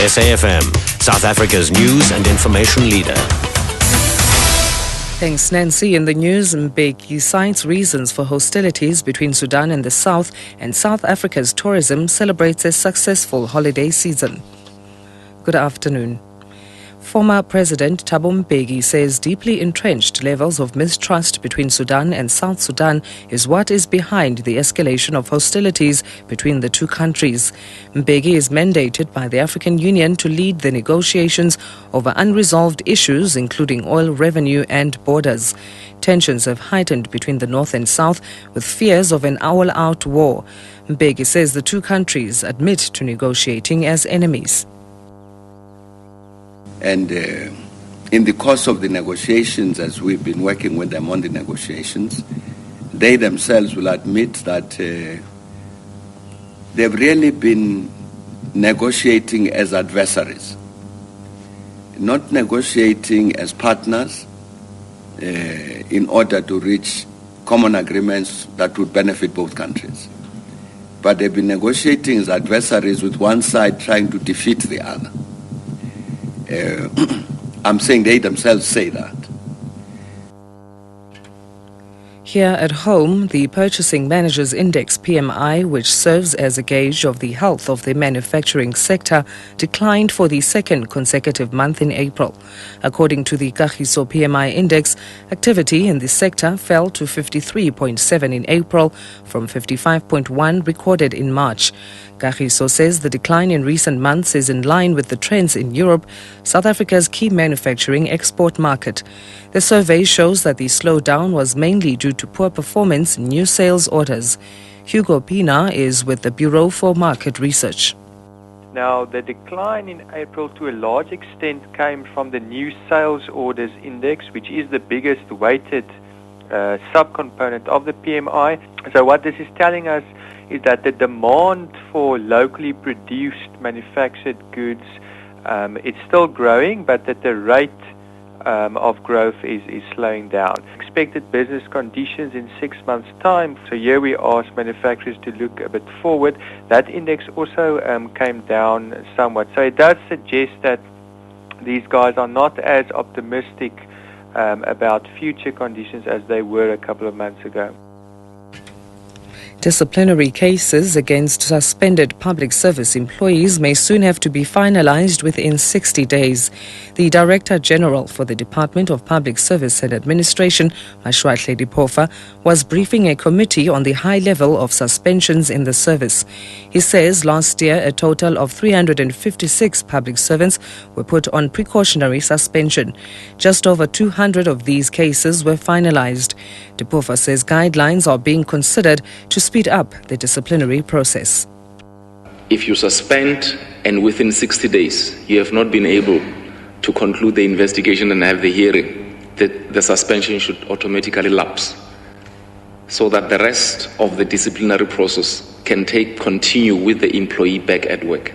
SAfm, South Africa's news and information leader. Thanks, Nancy. In the news, Mbeki cites reasons for hostilities between Sudan and the South, and South Africa's tourism celebrates a successful holiday season. Good afternoon. Former President Thabo Mbeki says deeply entrenched levels of mistrust between Sudan and South Sudan is what is behind the escalation of hostilities between the two countries. Mbeki is mandated by the African Union to lead the negotiations over unresolved issues including oil revenue and borders. Tensions have heightened between the North and South with fears of an all-out war. Mbeki says the two countries admit to negotiating as enemies. And in the course of the negotiations, as we've been working with them on the negotiations, they themselves will admit that they've really been negotiating as adversaries, not negotiating as partners in order to reach common agreements that would benefit both countries. But they've been negotiating as adversaries, with one side trying to defeat the other. I'm saying they themselves say that. Here at home, the Purchasing Managers Index PMI, which serves as a gauge of the health of the manufacturing sector, declined for the second consecutive month in April. According to the Kagiso PMI Index, activity in the sector fell to 53.7 in April from 55.1 recorded in March. Kagiso says the decline in recent months is in line with the trends in Europe, South Africa's key manufacturing export market. The survey shows that the slowdown was mainly due to poor performance in new sales orders. Hugo Pina is with the Bureau for Market Research. Now, the decline in April to a large extent came from the new sales orders index, which is the biggest weighted subcomponent of the PMI. So what this is telling us is that the demand for locally produced manufactured goods it's still growing, but that the rate of growth is slowing down. Expected business conditions in 6 months' time, so here we ask manufacturers to look a bit forward. That index also came down somewhat. So it does suggest that these guys are not as optimistic about future conditions as they were a couple of months ago. Disciplinary cases against suspended public service employees may soon have to be finalized within 60 days. The Director General for the Department of Public Service and Administration, Mashwahle Dipofa, was briefing a committee on the high level of suspensions in the service. He says last year a total of 356 public servants were put on precautionary suspension. Just over 200 of these cases were finalized. Dipofa says guidelines are being considered to speed up the disciplinary process. If you suspend and within 60 days you have not been able to conclude the investigation and have the hearing, the suspension should automatically lapse so that the rest of the disciplinary process can continue with the employee back at work.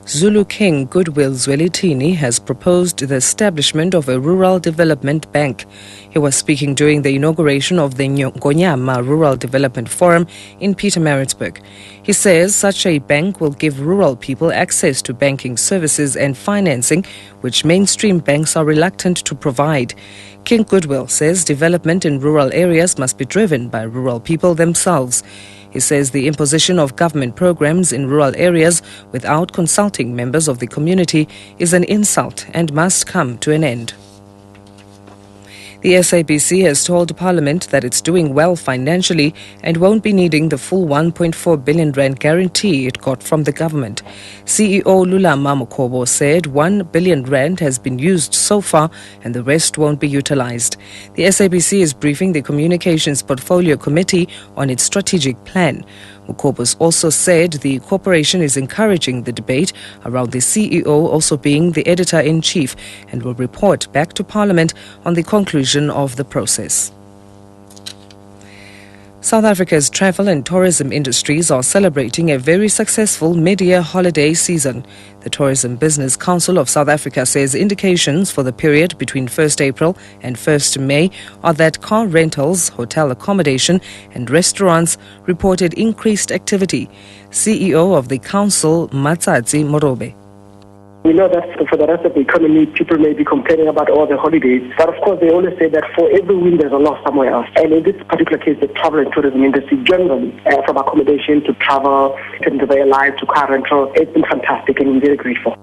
Zulu King Goodwill Zwelithini has proposed the establishment of a rural development bank. He was speaking during the inauguration of the Ngonyama Rural Development Forum in Pietermaritzburg. He says such a bank will give rural people access to banking services and financing, which mainstream banks are reluctant to provide. King Goodwill says development in rural areas must be driven by rural people themselves. He says the imposition of government programs in rural areas without consulting members of the community is an insult and must come to an end. The SABC has told Parliament that it's doing well financially and won't be needing the full 1.4 billion rand guarantee it got from the government. CEO Lulama Mokobo said 1 billion rand has been used so far and the rest won't be utilized. The SABC is briefing the Communications Portfolio Committee on its strategic plan. Mukobos also said the corporation is encouraging the debate around the CEO also being the editor-in-chief and will report back to Parliament on the conclusion of the process. South Africa's travel and tourism industries are celebrating a very successful mid-year holiday season. The Tourism Business Council of South Africa says indications for the period between 1st April and 1st May are that car rentals, hotel accommodation and restaurants reported increased activity. CEO of the council, Matsatsi Morobe. We know that for the rest of the economy, people may be complaining about all the holidays. But of course, they always say that for every win, there's a loss somewhere else. And in this particular case, the travel and tourism industry generally, from accommodation to travel, to their life, to car rental, it's been fantastic and we're very grateful.